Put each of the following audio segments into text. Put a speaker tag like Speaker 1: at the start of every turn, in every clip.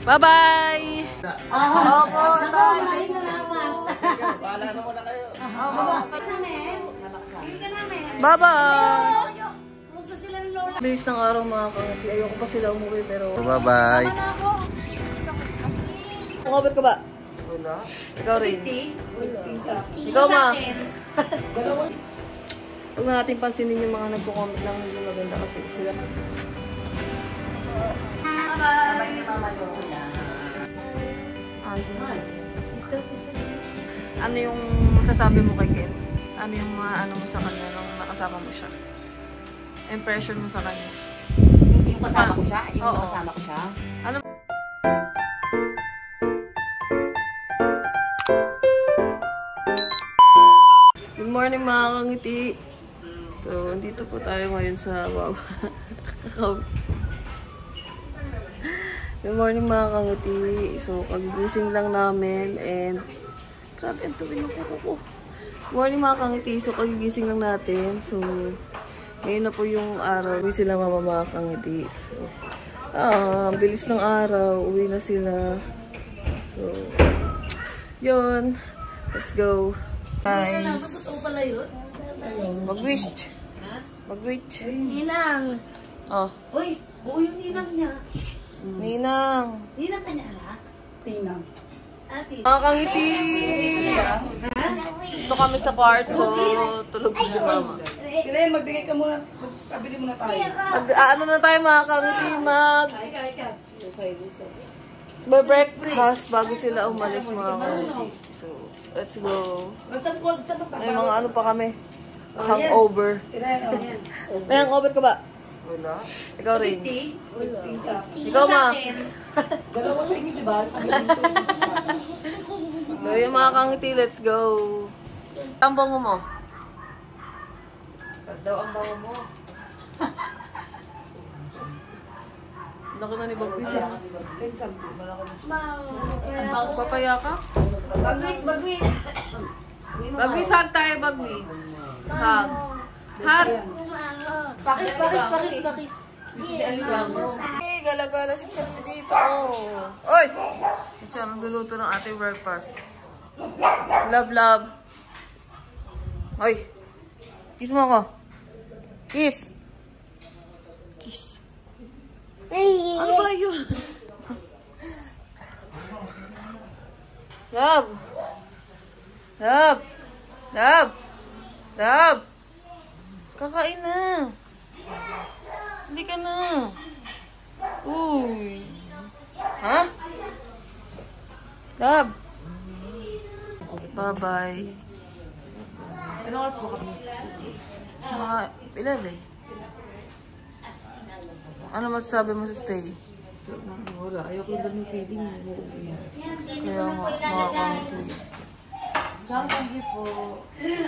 Speaker 1: Bye-bye! Opo, tay. Thank you.
Speaker 2: Bahala na muna kayo.
Speaker 1: Bye-bye! Bilis ng araw mga kangati. Ayoko pa sila umuwi pero...
Speaker 2: Bye-bye.
Speaker 1: Cover ka ba?
Speaker 2: Wala.
Speaker 1: Ikaw rin. Ikaw ma. Huwag na natin pansinin yung mga nagpo-comment lang hindi maganda kasi sila. Bye-bye! Ano yung masasabi mo kay Ken? Ano yung ano mo sa kanya nung nakasama mo siya? Impression mo sa kanya?
Speaker 3: Yung kasama ko siya? Yung
Speaker 1: Oo.
Speaker 3: kasama ko siya?
Speaker 1: Ano? Good morning mga kangiti. So, dito po tayo ngayon sa Good morning mga kangiti. So, kagigising lang namin and grabe ang tuwing ng kuko ko. Good morning mga kangiti. So, kagigising lang natin. So, ngayon na po yung araw. Uwi sila mga kangiti. So, ang bilis ng araw. Uwi na sila. So, yun. Let's go. Guys. Mag-wish. Mag-wish.
Speaker 3: Ninang!
Speaker 1: Oh.
Speaker 3: Uy, buo yung ninang niya.
Speaker 1: Ninang.
Speaker 3: Ninang ka niya, anak? Ninang. Ate.
Speaker 1: Mga kangiti! Ito kami sa kwarto. Tulog ko si mama.
Speaker 4: Kailan magbigay ka muna, magpabili muna tayo.
Speaker 1: Ano na tayo mga kangiti? Breakfast bago sila umalis mga kangiti. So, let's go. May mga ano pa kami. Hangover. May hangover ka ba?
Speaker 2: Wala.
Speaker 1: Ikaw rin.
Speaker 4: Isa.
Speaker 1: Ikaw ma.
Speaker 4: Dalawa sa inyo, diba?
Speaker 1: So, yung mga kangiti, let's go. Ang bango mo?
Speaker 2: Ba't daw ang bango mo?
Speaker 1: Laki na ni Bagwis eh.
Speaker 4: Bagwis.
Speaker 1: Papaya ka?
Speaker 4: Bagwis.
Speaker 1: Bagwis, hug tayo, Bagwis. Hug. Hug.
Speaker 4: Pakis.
Speaker 1: Hey, gala-gala si Charlie dito. Oh. Oy! Si Charlie nagluluto ng ating breakfast. Love. Oy! Kiss mo ako. Kiss. Ano ba yun? Love. Kakain na. Hindi ka na. Uy. Ha? Love. Bye-bye.
Speaker 4: Ano oras mo kami?
Speaker 1: Mga ilan eh. Ano masasabi mo sa stay?
Speaker 4: Wala. Ayoko yung ganun feeling.
Speaker 1: Kaya nga, mga kangiti.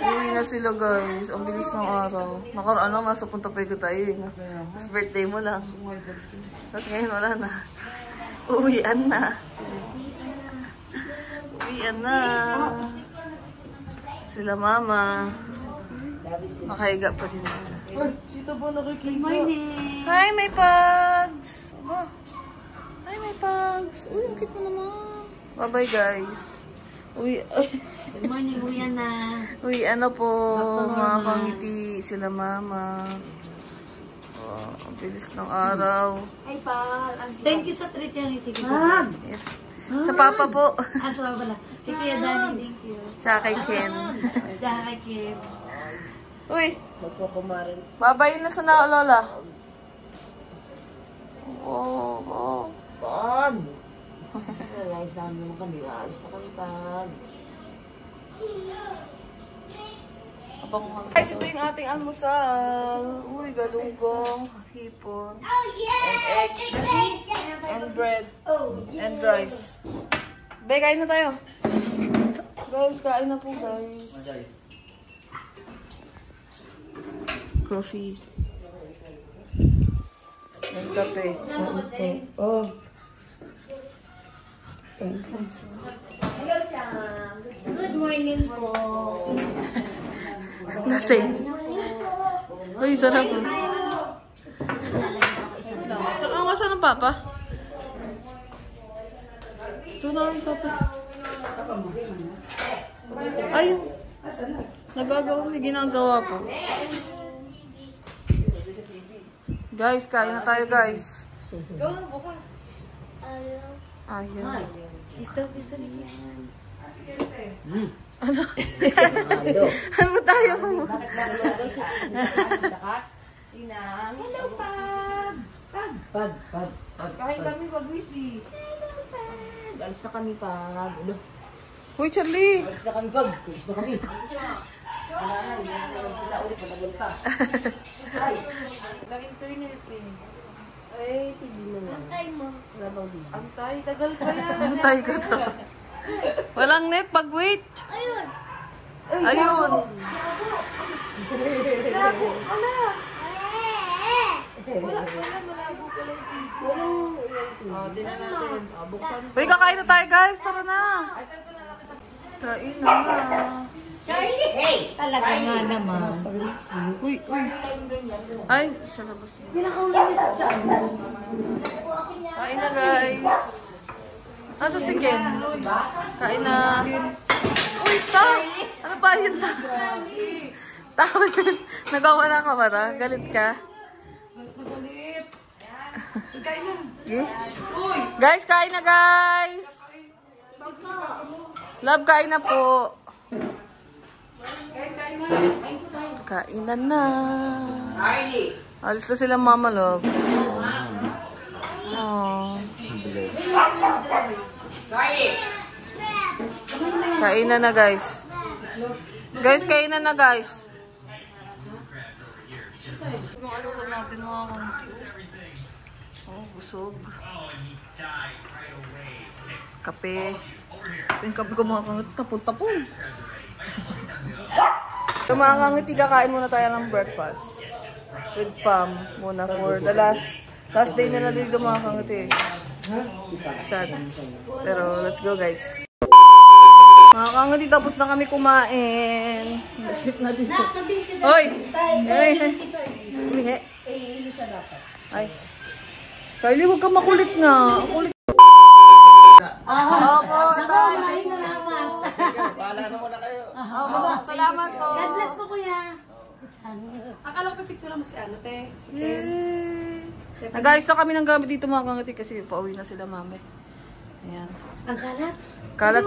Speaker 1: Uwi na sila guys. Ang bilis ng araw. Nasa Punta Pego tayo eh. Tapos birthday mo lang. Tapos ngayon wala na. Uwian na. Sila mama. Nakahiga pa din ito.
Speaker 3: Good morning!
Speaker 1: Hi, may pugs! Hi, may pugs! Uy, ang cute mo naman. Bye-bye guys.
Speaker 3: Good morning, uwian na.
Speaker 1: Uy, ano po, mga kangiti, sila mama. Oh, ang bilis ng araw.
Speaker 3: Hi, Pal. Thank you sa treat yan.
Speaker 1: Yes. Sa papa po.
Speaker 3: So pala. Thank you, Danny. Thank you.
Speaker 1: Tsaka kay Ken.
Speaker 3: Tsaka kay Ken.
Speaker 1: Uy,
Speaker 4: Magkukumarin.
Speaker 1: babayin na sa lola. Oh.
Speaker 4: Pag! Alayos na naman kami. Alayos na kami pag.
Speaker 1: Guys, ito yung ating almusal. Uy, galunggong, hipon, and egg, and bread, and rice. Be, kain na tayo. Guys, kain na po guys. Coffee. And kape.
Speaker 4: Oh.
Speaker 3: Hello, Cham. Good morning po.
Speaker 1: Lasing. Uy, sarap. Tsaka ang wasa ng papa. Ito na, papa. Ay, nagagawa, may ginagawa po. Guys, kain na tayo, guys.
Speaker 3: Ikaw na bukas.
Speaker 1: Ayaw.
Speaker 3: Kiss daw yan.
Speaker 1: Ano ba tayo mo?
Speaker 3: Hello, Pag!
Speaker 4: Pag.
Speaker 3: Kain kami pag-wisi.
Speaker 4: Alis na kami, Pag. Ulo.
Speaker 1: Uy, Charlie!
Speaker 4: Alis na kami, Pag. Alis na kami. Ay, kita ulit, patagal pa. Ay.
Speaker 3: Nag-internet eh.
Speaker 4: Ay, tigil na lang.
Speaker 3: Antay mo.
Speaker 4: Wala bang tigil?
Speaker 3: Antay, tagal pa yan.
Speaker 1: Antay ko to. Walang net, pag-wait.
Speaker 3: Ayun!
Speaker 1: Ayun!
Speaker 3: Malabo! Ala! Wala, malabo pala yung TV.
Speaker 4: Walang
Speaker 3: Di na natin. Buksan.
Speaker 1: Uy, kakain na tayo, guys. Tara na. Kain na.
Speaker 3: Charlie! Hey! Talaga nga naman.
Speaker 1: Uy. Ay, sa labas.
Speaker 3: Pinakauli na sa tiyan.
Speaker 1: Kain na, guys. Nasa si Ken? Kain na. Uy, ta! Ano ba yun, ta? Tao, nagawala ka ba, ta? Galit ka?
Speaker 3: Magalit. Kain na.
Speaker 1: Okay. Guys, kain na, guys! Love, kain na po. Kainan na. Alis na sila, mama, love. Oh. Kainan na, guys. Guys, kainan na, guys. Yung alusan natin, mga konti. Oh, busog. Kape. Yung kape ko mga kangit, tapon-tapon. So mga kangiti, kakain muna tayo ng breakfast. With Pam muna for the last day nila dito, mga kangiti. Sad. Pero let's go, guys. Mga kangiti, tapos na kami kumain. Nag-fit na dito. Hoy! Ay! Umihi. Ay. Charlie, huwag ka makulit nga. Kulit. Opo, tayo. Thank you.
Speaker 2: Bahala na muna kayo.
Speaker 1: Opo, salamat po.
Speaker 3: God bless po, kuya. Akala ko pipicture mo si ano, te. Si Ken.
Speaker 1: Nag-ayos na kami ng gamit dito, mga kangiti, kasi pauwi na sila, mami. Ayan.
Speaker 3: Ang kalat.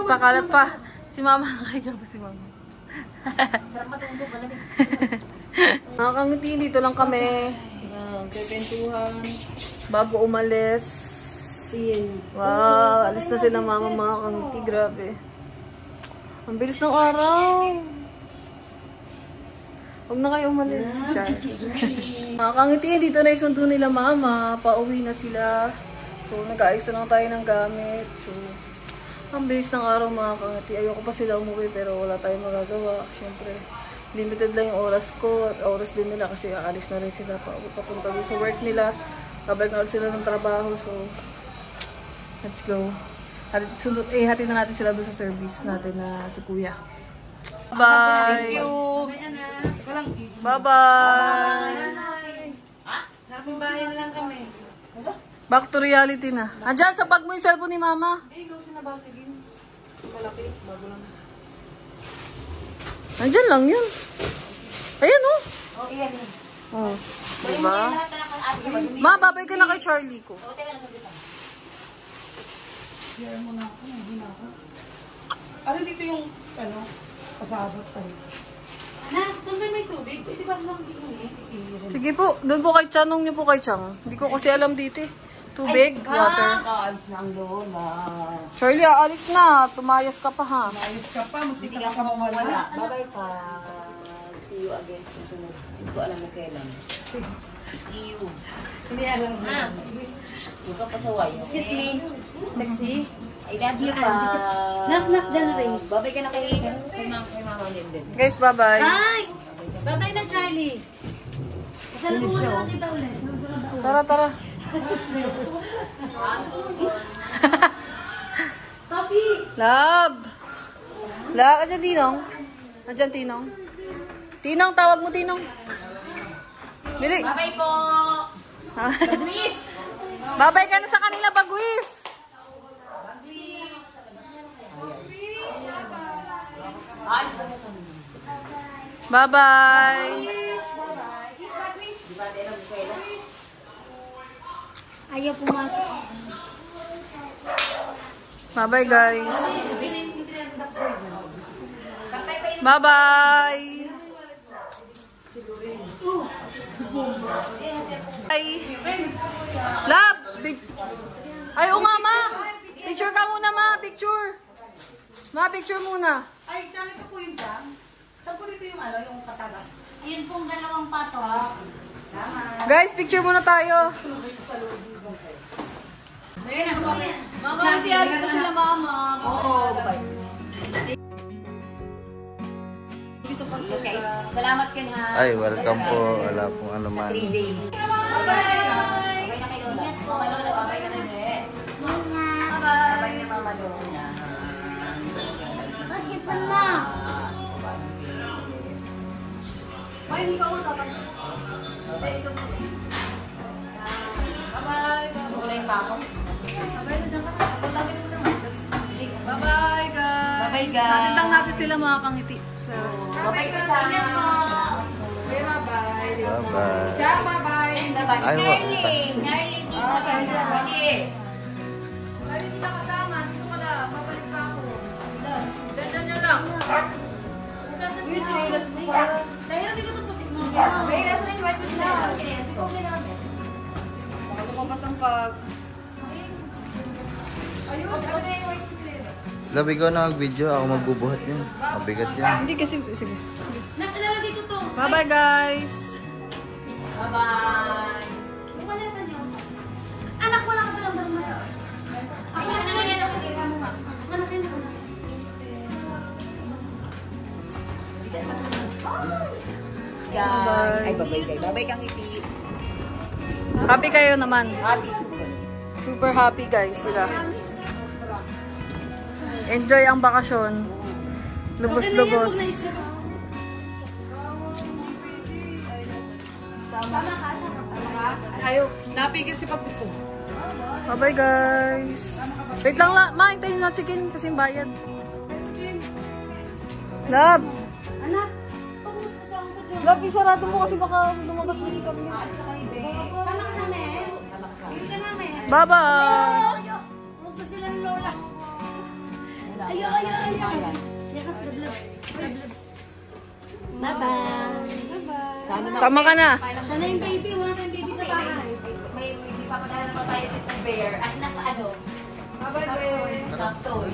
Speaker 1: Kalat pa. Si mama, nakikita si mama.
Speaker 3: Sarap matulog, malamig.
Speaker 1: Mga kangiti, dito lang kami. Kwentuhan. Bago umalis. Wow, alis na sila mama, mga kangiti. Grabe. Ang bilis ng araw. Huwag na kayo umalis. Mga kangiti, dito na yung sundo nila mama. Pauwi na sila. So, nag-aayos na lang tayo ng gamit. So, ang bilis ng araw, mga kangiti. Ayoko pa sila umuwi pero wala tayong magagawa. Siyempre, limited lang yung oras ko at oras din nila kasi aalis na rin sila papunta doon sa work nila. Kabalik na ulit sila ng trabaho. So, let's go. Hatid na natin sila doon sa service natin na si Kuya. Bye! Thank you! Bye-bye!
Speaker 3: Happy bahay na lang kami.
Speaker 1: Back to reality na. Andyan, sa bag mo yung cellphone ni Mama.
Speaker 3: Eh, ikaw sinabasigin. Malaki, bago lang.
Speaker 1: Andyan lang yun. Ayan, oh.
Speaker 3: Oh, iyan.
Speaker 1: Oh, diba? Ma, babay ka na kay Charlie ko.
Speaker 3: Share mo na ako, hindi na ako. Ano dito yung, ano, pasabot tayo. Anak, saan ba may tubig? Pwede ba lang iinit?
Speaker 1: Sige po, doon po kay Chanong niyo po kay Chang. Hindi ko kasi alam dito eh. Tubig, water.
Speaker 4: Kaalis na ang lola.
Speaker 1: Charlie, aalis na. Tumayas ka pa, ha?
Speaker 3: Ayos ka pa,
Speaker 4: Hindi ka mawala. Bye-bye, Pag. See you again. Hindi ko alam na kailan. See you.
Speaker 3: Hindi alam mo.
Speaker 4: Huwag ka pasaway.
Speaker 3: Excuse me. Sexy.
Speaker 4: I love you, Pag.
Speaker 3: Knock-knock dyan rin.
Speaker 4: Babay ka na kay Mama Linden.
Speaker 1: Guys, bye-bye.
Speaker 3: Hi! Bye-bye na, Charlie. Salamuhan lang kita ulit.
Speaker 1: Tara, tara.
Speaker 3: Sophie!
Speaker 1: Love! Love, andyan Tinong? Andyan Tinong? Tinong, tawag mo Tinong. Bili.
Speaker 3: Bye-bye po!
Speaker 1: Bye-bye ka na sa kanila, Bagwis. Bye-bye!
Speaker 5: Ayaw pumasok.
Speaker 1: Bye-bye, guys! Bye-bye! Ay! Love! Ay, o nga, ma! Picture ka muna, ma! Picture! Ma, picture muna!
Speaker 3: Ay, tsaka ito po yung jam. Saan po dito yung yung kasama?
Speaker 5: Yun pong dalawang pato.
Speaker 1: Guys, picture muna tayo! Mama, hindi alis na sila, mama.
Speaker 3: Oo, bye.
Speaker 4: Okay. Salamat ka na.
Speaker 2: Ay, welcome po. Wala pong ano man.
Speaker 4: 3 days.
Speaker 1: Bye-bye!
Speaker 4: Okay na kay Lola. Mama Lola, babay ka na ulit.
Speaker 1: Bye-bye!
Speaker 4: Babay na Mama Lola.
Speaker 5: Kasi pa na.
Speaker 1: Ay, hindi ka matapag. Ay, isa mo. Bye-bye!
Speaker 4: Kulay pa ako.
Speaker 1: Bye-bye, guys!
Speaker 4: Bye-bye, guys.
Speaker 1: Natin lang natin sila mga kangiti.
Speaker 4: Babay ka sa amin.
Speaker 1: Okay, bye-bye!
Speaker 2: Bye-bye.
Speaker 1: Ciao, bye-bye!
Speaker 4: Bye-bye.
Speaker 2: Ay, wa.
Speaker 4: Okay.
Speaker 1: Ay, hindi ka kasama. Dito ka na. Babalik pa ako. Ganyan nyo lang.
Speaker 3: Yung trailas ko para. Dahil hindi ko ito putik mo. May nasa na yung white with sa. Yes, okay namin.
Speaker 1: Baka lumabas ang pag...
Speaker 3: Ayun, ano na yung white with
Speaker 2: Labi ko na mag-video. Ako magbubuhat yan. Mabigat yan.
Speaker 1: Hindi kasi... Sige.
Speaker 3: Nakilala dito to.
Speaker 1: Bye-bye, guys!
Speaker 4: Bye-bye.
Speaker 3: Umalatan niyo. Anak, wala ka ba lang darma? Ay, yan ako dito mo nga. Manakin ako na.
Speaker 4: Guys. Ay, babay kayo. Babay kang iti.
Speaker 1: Happy kayo naman.
Speaker 4: Happy super.
Speaker 1: Super happy, guys, sila. Enjoy ang bakasyon. Lubos-lubos.
Speaker 3: Ayaw, napigil si Pagbuso.
Speaker 1: Bye-bye, guys! Wait lang, ma, hintayin na si Kin kasi bayad. Love!
Speaker 3: Anak, pag-uso ko sa ako po dyan.
Speaker 1: Love, isarado mo kasi baka lumabas na si Kami.
Speaker 3: Sama ka sa amin. Hindi ka namin.
Speaker 1: Bye-bye!
Speaker 3: Kumusta sila ni Lola? Ayaw. Yakap, lablab.
Speaker 5: Bye-bye.
Speaker 1: Sama ka na.
Speaker 3: Siya na yung baby. Wala tayong baby sa bahay.
Speaker 4: May papadala pa tayo dito ng bear. At naka ano?
Speaker 1: Bye-bye,
Speaker 4: Sakto eh.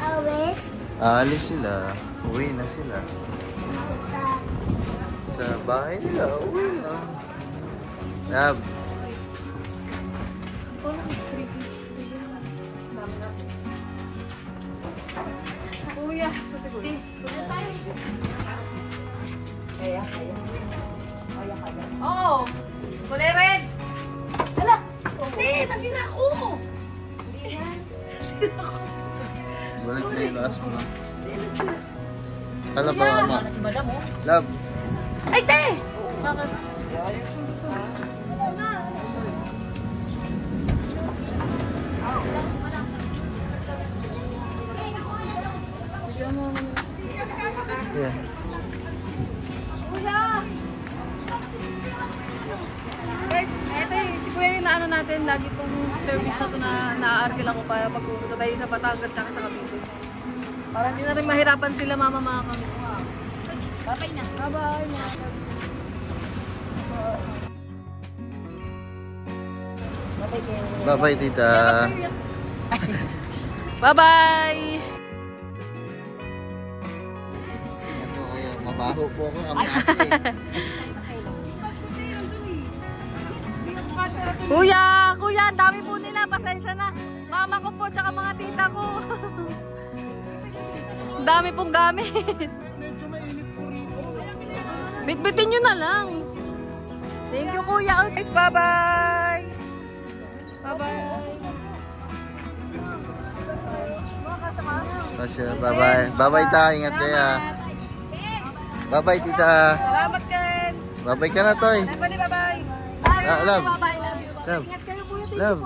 Speaker 5: Always.
Speaker 2: Aalis sila. Uwi na sila. Sa bahay nila. Uwi na. Love.
Speaker 1: Kuya, sa siguro.
Speaker 4: Kaya. Kaya ka na.
Speaker 1: Oo! Kulay red!
Speaker 3: Hala! Hindi! Nasira ko!
Speaker 2: Balik na yung lakas mo lang. Hala ba, ma?
Speaker 4: Si Madam oh.
Speaker 2: Love.
Speaker 3: Ay, te!
Speaker 1: Bakit?
Speaker 2: Ayos mo dito. Yeah.
Speaker 1: Kuya! Guys, eto yung si Kuya yung naano natin, lagi pong service na to na naaarkil ako para pagpupunta tayo sa Batangas tsaka sa Cavite. Para hindi na rin mahirapan sila mama mga kami.
Speaker 4: Babay na.
Speaker 1: Bye-bye mga kami.
Speaker 4: Babay kayo.
Speaker 2: Bye-bye, tita.
Speaker 1: Bye-bye!
Speaker 2: Ingat po kayo. Mabaho po ako. Kami kasi.
Speaker 1: Kuya! Kuya! Ang dami po nila. Pasensya na. Mama ko po tsaka mga tita ko. Ang dami pong gamit. Bitbitin nyo na lang. Thank you, kuya. Okay, guys, bye-bye! Bye-bye!
Speaker 2: Tasha, bye-bye. Bye-bye, ta. Ingat kayo. Bye-bye, tita.
Speaker 1: Salamat, Ken!
Speaker 2: Bye-bye ka na, Toy.
Speaker 1: Bye-bye!
Speaker 2: Love.
Speaker 1: Bye-bye, love you.
Speaker 2: Love.
Speaker 1: Ingat kayo, kuya.
Speaker 2: Love.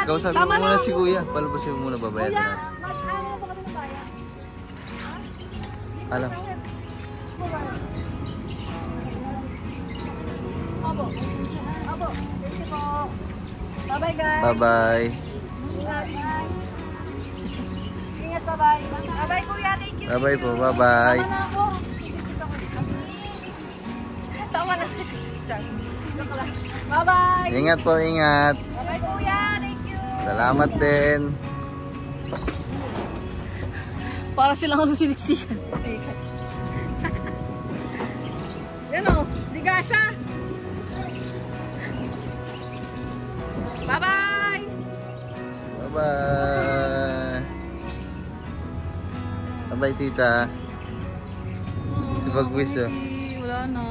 Speaker 2: Kausapin mo muna si kuya. Palubasin mo muna, babayaran na.
Speaker 1: Mag-ano ba kami ng bayan?
Speaker 2: Alam.
Speaker 1: Abo. Abo. Thank you po. Bye-bye guys.
Speaker 2: Bye-bye.
Speaker 1: Ingat, bye-bye. Bye-bye kuya, thank you.
Speaker 2: Bye-bye po, bye-bye.
Speaker 1: Tama na ako. Tama na. Bye-bye.
Speaker 2: Ingat po, ingat.
Speaker 1: Bye-bye kuya, thank you.
Speaker 2: Salamat din.
Speaker 1: Para silang ano siniksikan. Yan o, di gasya. Bye-bye.
Speaker 2: Bye-bye. Bye-bye, tita. Si Bagwis, oh.
Speaker 1: Wala na.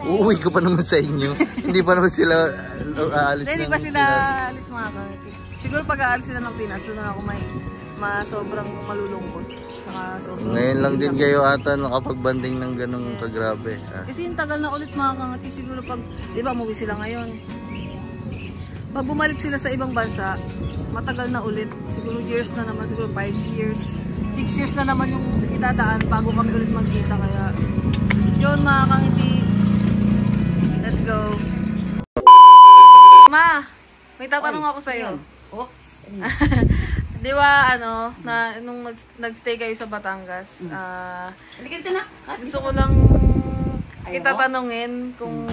Speaker 2: Uuwi ko pa naman sa inyo. Hindi pa naman sila aalis
Speaker 1: Hindi
Speaker 2: ng
Speaker 1: pa sila
Speaker 2: Pinas.
Speaker 1: alis mga kangiti. Siguro pag aalis sila ng Pinas, doon na ako may sobrang malulungkot. Saka sobrang
Speaker 2: Ngayon lang din kayo ata nakapagbanding ng ganong kagrabe. Ah.
Speaker 1: Kasi yung tagal na ulit mga kangiti. Siguro pag, di ba, umuwi sila ngayon. Pag bumalik sila sa ibang bansa, matagal na ulit. Siguro years na naman, siguro 5 years. 6 years na naman yung itadaan bago kami ulit magkita. Kaya, yun mga kangiti. Let's go. Ma, may tatanong ako sa'yo.
Speaker 4: Oops.
Speaker 1: Di ba, ano, nung nagstay kayo sa Batangas,
Speaker 4: Halika dito na.
Speaker 1: gusto ko lang kita tanungin kung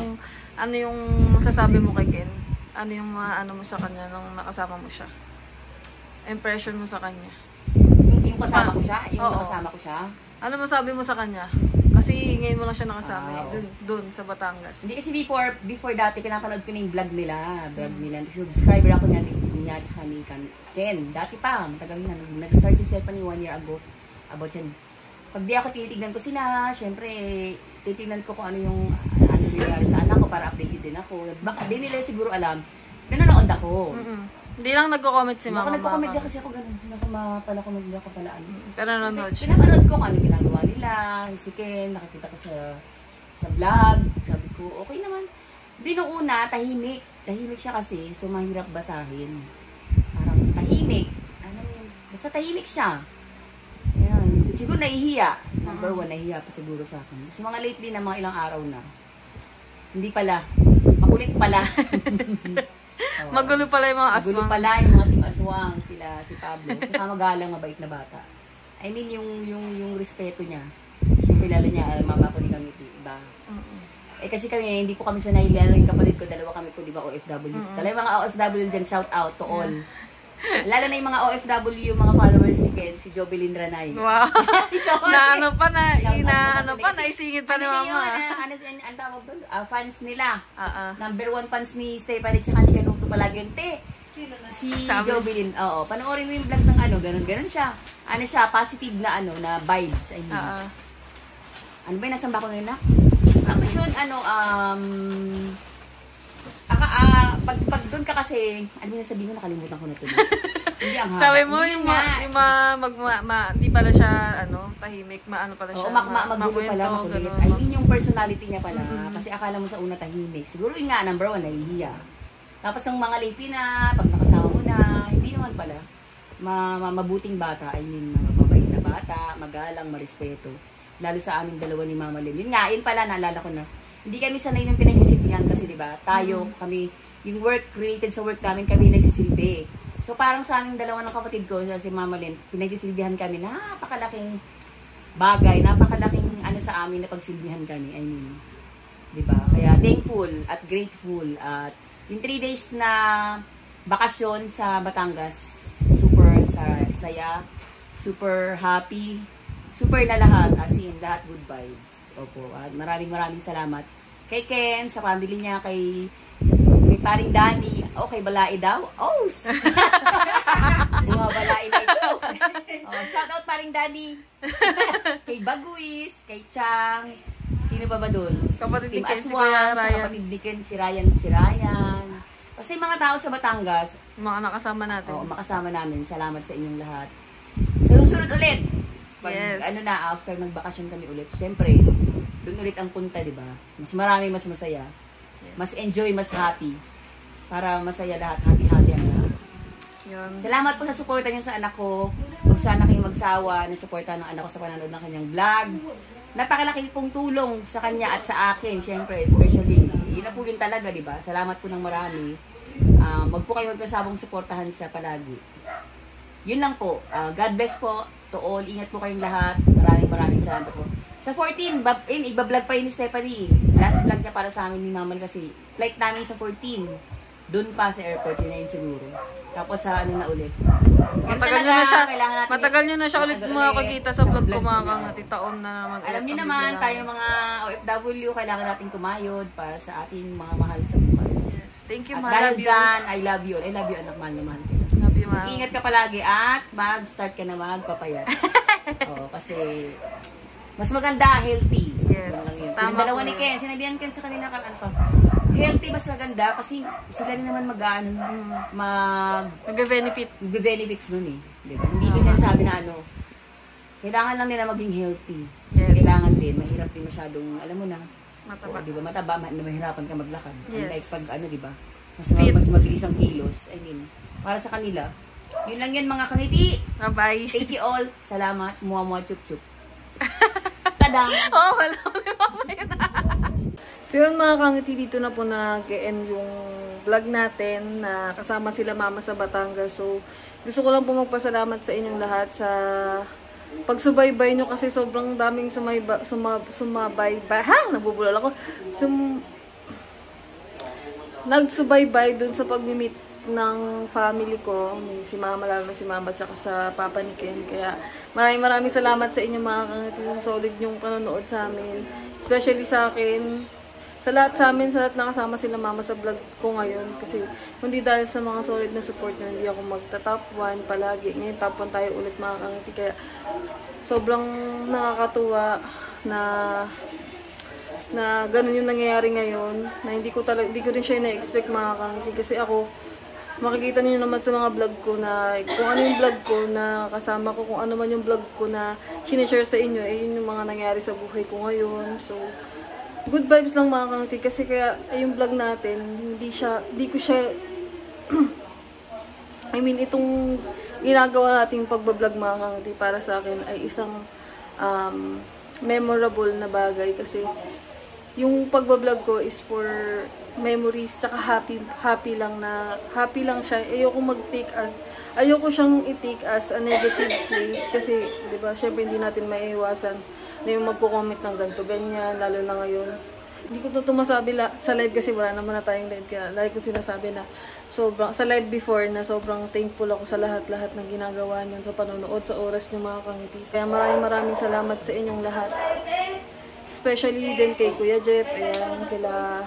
Speaker 1: ano yung masasabi mo kay Ken. Ano yung ano mo sa kanya nung nakasama mo siya. Impression mo sa kanya.
Speaker 4: Yung kasama ko siya? Yung
Speaker 1: Oo.
Speaker 4: nakasama ko siya?
Speaker 1: Ano masabi mo sa kanya? Kasi ngayon mo lang siya nakasama dun sa Batangas.
Speaker 4: Hindi kasi before dati, pinapanood ko na yung vlog nila. Subscriber ako niya at saka ni Ken. Dati pa, matagal na. Nag-start si Stephanie 1 year ago. About yan. Pag di ako tinitignan ko sila, syempre, titignan ko kung ano yung nangyayari sa anak ko para updated din ako. Baka di nila siguro alam. Nanonood ako.
Speaker 1: Hindi lang nagko-comment si Mama.
Speaker 4: Nagko-comment kasi ako ganun. Hindi ako pala ano.
Speaker 1: Pero nanonood siya.
Speaker 4: Pinapanood ko kung ano ginagawa nila. Si Ken, nakikita ko sa vlog. Sabi ko, okay naman. Di nung una, tahimik. Tahimik siya kasi, so mahirap basahin. Parang tahimik. Ano yun? Basta tahimik siya. Ayan. Siguro nahihiya. Number 1, nahihiya pa siguro sa akin. So mga lately na mga ilang araw na. Hindi pala. Makulit pala.
Speaker 1: Magulo pala yung mga aswang.
Speaker 4: Magulo pala yung mga team aswang. Si Pablo. Tsaka magalang, mabait na bata. I mean, yung respeto niya. Siyempre lalo niya, mama ko ni Kamiti. Iba. Eh kasi kami, hindi po kami sanay, lalo yung kapatid ko, dalawa kami po, di ba, OFW. Talaga yung mga OFW dyan, shout out to all. Lalo na yung mga OFW, yung mga followers ni Ken, si Jobelyn Ranay.
Speaker 1: Wow. Naisingit pa ni Mama.
Speaker 4: Ang tawag doon? Fans nila. Number 1 fans ni Stephanie, tsaka ni Kanuto palagi yung si Jobelyn. Oo, panoorin mo yung vlog ng ganun siya. Ano siya, positive na na vibes. I mean. Ano ba yung nasamba ko ngayon na? Tapos yun, pag doon ka kasi, ano yung sabihin mo, nakalimutan ko na ito. Hindi ang haba.
Speaker 1: Sabi mo, di pala siya, tahimik, maano pala siya.
Speaker 4: Oo, magulo pala, makulit. I mean, yung personality niya pala, kasi akala mo sa una tahimik. Siguro yun nga, number 1, nahihiya. Tapos ang mga lately na, pag nakasama mo na, hindi naman pala. Mabuting bata, I mean, mababait na bata, magalang, marespeto. Lalo sa aming dalawa ni Mama Lynn. Yun nga, yun pala, naalala ko na. Hindi kami sanay ng pinagsisilbihan kasi, di ba? Tayo, kami, yung work, related sa work namin, kami nagsisilbi. So, parang sa aming dalawa ng kapatid ko, si Mama Lynn, pinagsisilbihan kami, napakalaking bagay, napakalaking sa amin na pagsilbihan kami. I mean, di ba? Kaya, thankful at grateful. At yung 3 days na bakasyon sa Batangas, super saya, super happy, super na lahat, as in, lahat good vibes. Opo, at maraming salamat kay Ken, sa family niya, kay paring Danny, kay Balai daw. Mga Balai na ito. Shout out paring Danny. Kay Bagwis, kay Chang, sino pa ba doon?
Speaker 1: Kapatid ni
Speaker 4: Team
Speaker 1: Ken, si
Speaker 4: Aswan,
Speaker 1: Kuya
Speaker 4: sa
Speaker 1: Ryan.
Speaker 4: kapatid ni Ken, si Ryan. Kasi mga tao sa Batangas,
Speaker 1: Mga nakasama natin.
Speaker 4: makasama namin. Salamat sa inyong lahat. Sa susunod ulit. Pag after magbakasyon kami ulit, syempre, doon ulit ang punta, di ba? Mas marami, mas masaya. Mas enjoy, mas happy. Para masaya lahat, happy ang lahat.
Speaker 1: Yun.
Speaker 4: Salamat po sa suporta niyo sa anak ko. Huwag sana kayong magsawa na suportahan ng anak ko sa panonood ng kanyang vlog. Napakalaki pong tulong sa kanya at sa akin, syempre, especially. Yun na po yun talaga, di ba? Salamat po ng marami. Wag po kayo magkasabong suportahan siya palagi. Yun lang po. God bless po to all. Ingat po kayong lahat. Maraming salamat po. Sa 14, iba-vlog pa yun ni Stephanie. Last vlog niya para sa amin ni Maman kasi flight namin sa 14. Doon pa sa airport, yun na yun siguro. Tapos sa ano na ulit.
Speaker 3: Matagal nyo na siya ulit makakita sa vlog ko mga kangati. Taon na naman.
Speaker 4: Alam niyo naman, tayo mga OFW, kailangan natin kumayod para sa ating mga mahal sa buhay.
Speaker 3: Yes, thank you,
Speaker 4: at
Speaker 3: ma.
Speaker 4: dahil dyan, I love you. I love you, anak, mahal na mahal.
Speaker 3: Love you, ma.
Speaker 4: Ingat ka palagi at mag-start ka na magpapayat. Oo, kasi mas maganda, healthy.
Speaker 3: Yes,
Speaker 4: tama. Dalawa ni Ken, sinabihan Ken sa kanina kan ano, healthy mas maganda kasi sila rin naman mag-benefits nun eh. Diba? Hindi ko sinasabi na ano, kailangan lang nila maging healthy. Kasi kailangan din, mahirap din masyadong, alam mo na, mataba. Diba? Mataba, mahirapan ka maglakad.
Speaker 3: Yes.
Speaker 4: Like pag ano, diba? Mas mabilis ang kilos. I mean, para sa kanila. Yun lang yan mga kaniti.
Speaker 3: Bye-bye.
Speaker 4: Thank you all. Salamat. Muwa chup-chup. Tadang!
Speaker 3: Oh, wala ulit mamaya na. So yun mga kangiti, dito na po nag-end yung vlog natin na kasama sila mama sa Batangas. So gusto ko lang po magpasalamat sa inyong lahat sa pagsubaybay nyo kasi sobrang daming sumabaybay. Ha? Nabubulol ako. Nagsubaybay dun sa pag-meet ng family ko, si mama, lalo na si mama at saka sa papa ni Ken. Kaya maraming salamat sa inyo mga kangiti, sa solid yung panonood sa amin, especially sa akin, sa lahat sa amin, sa lahat nakasama sila mama sa vlog ko ngayon. Kasi hindi dahil sa mga solid na support nyo, hindi ako magta-top 1 palagi. Ngayon top 1 tayo ulit mga kangiti. Kaya sobrang nakakatuwa na ganun yung nangyayari ngayon, na hindi ko rin siya na-expect mga kangiti. Kasi ako, makikita niyo naman sa mga vlog ko na kung ano yung vlog ko na kasama ko, kung ano man yung vlog ko na sinishare sa inyo, yun yung mga nangyari sa buhay ko ngayon. So, good vibes lang mga kangiti kasi kaya yung vlog natin, hindi ko siya I mean, itong ginagawa nating pagbablog mga kangiti para sa akin ay isang memorable na bagay kasi yung pagbablog ko is for memories, tsaka happy lang siya. Ayoko siyang i-take as a negative place kasi, di ba, syempre hindi natin maiiwasan na yung magko-comment ng ganito, ganyan, lalo na ngayon. Hindi ko ito masabi sa live kasi wala naman na tayong live, kaya lagi ko sinasabi na sa live before na sobrang thankful ako sa lahat-lahat ng ginagawa niyo sa panonood, sa oras niyo mga kangitis. Kaya maraming salamat sa inyong lahat. Especially din kay Kuya Jeff, ayan, kila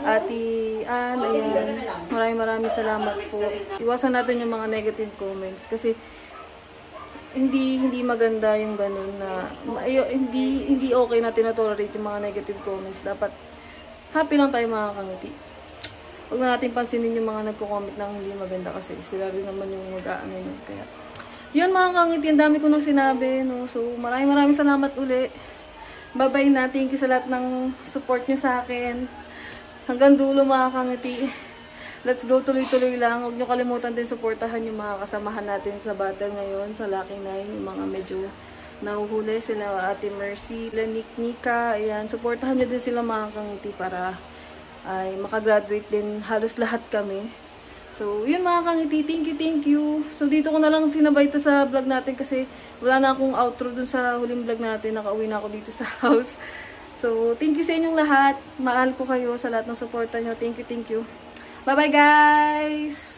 Speaker 3: Ate Ann, ayan. Maraming salamat po. Iwasan natin yung mga negative comments kasi hindi maganda yung ganun na hindi okay na tinotolerate yung mga negative comments. Dapat happy lang tayo mga kangiti. Huwag na natin pansinin yung mga nagko-comment na hindi maganda kasi sila rin naman yung mag-aano yun. Kaya yun mga kangiti, ang dami ko nang sinabi, no? So maraming salamat uli. Bye-bye na. Thank you sa lahat ng support nyo sa akin. Hanggang dulo mga kangiti. Let's go, tuloy-tuloy lang. Huwag nyo kalimutan din supportahan yung mga kasamahan natin sa battle ngayon, sa Lucky 9. Yung mga medyo nahuhuli sila, Ate Mercy, Nika, ayan. Supportahan nyo din sila mga kangiti para ay makagraduate din halos lahat kami. So, yun mga kangiti. Thank you. So, dito ko na lang sinabay ito sa vlog natin kasi wala na akong outro dun sa huling vlog natin. Nakauwi na ako dito sa house. So, thank you sa inyong lahat. Mahal ko kayo sa lahat ng suporta nyo. Thank you. Bye-bye, guys!